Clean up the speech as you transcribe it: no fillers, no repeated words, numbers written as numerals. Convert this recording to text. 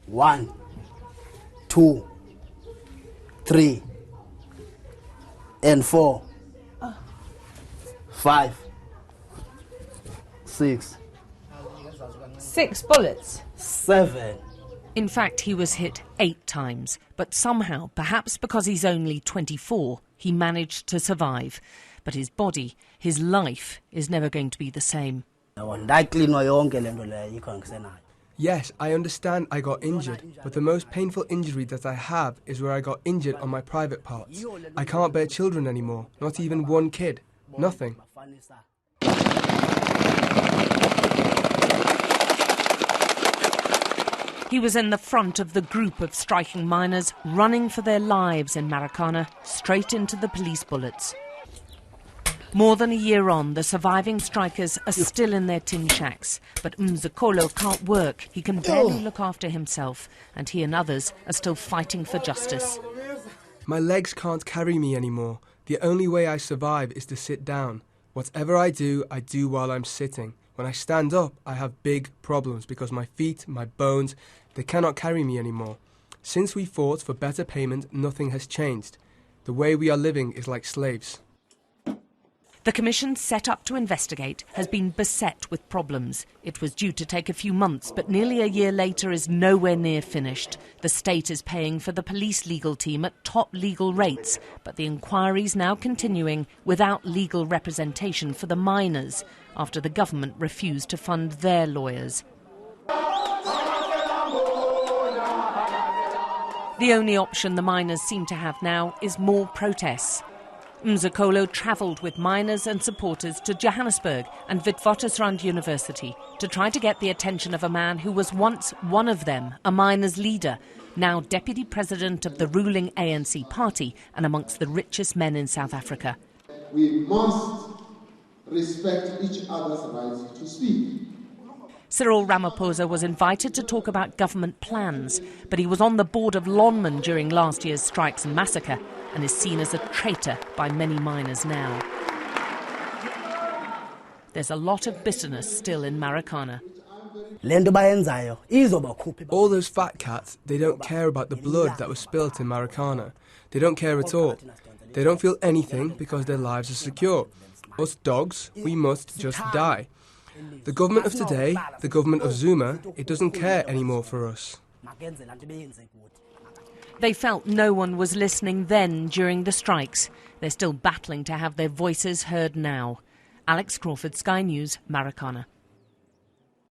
1, 2, 3, and 4, 5, 6. 6 bullets? 7. In fact, he was hit 8 times, but somehow, perhaps because he's only 24, he managed to survive. But his body, his life, is never going to be the same. Yes, I understand I got injured, but the most painful injury that I have is where I got injured on my private parts. I can't bear children anymore, not even one kid, nothing. He was in the front of the group of striking miners running for their lives in Marikana, straight into the police bullets. More than a year on, the surviving strikers are still in their tin shacks. But Mzakolo can't work. He can barely look after himself. And he and others are still fighting for justice. My legs can't carry me anymore. The only way I survive is to sit down. Whatever I do while I'm sitting. When I stand up, I have big problems because my feet, my bones, they cannot carry me anymore. Since we fought for better payment, nothing has changed. The way we are living is like slaves. The commission set up to investigate has been beset with problems. It was due to take a few months, but nearly a year later is nowhere near finished. The state is paying for the police legal team at top legal rates, but the inquiry's now continuing without legal representation for the miners, after the government refused to fund their lawyers. The only option the miners seem to have now is more protests. Mzakolo travelled with miners and supporters to Johannesburg and Witwatersrand University to try to get the attention of a man who was once one of them, a miners' leader, now deputy president of the ruling ANC party and amongst the richest men in South Africa. We must respect each other's rights to speak. Cyril Ramaphosa was invited to talk about government plans, but he was on the board of Lonman during last year's strikes and massacre and is seen as a traitor by many miners now. There's a lot of bitterness still in Marikana. All those fat cats, they don't care about the blood that was spilt in Marikana. They don't care at all. They don't feel anything because their lives are secure. Us dogs, we must just die. The government of today, the government of Zuma, it doesn't care anymore for us. They felt no one was listening then during the strikes. They're still battling to have their voices heard now. Alex Crawford, Sky News, Marikana.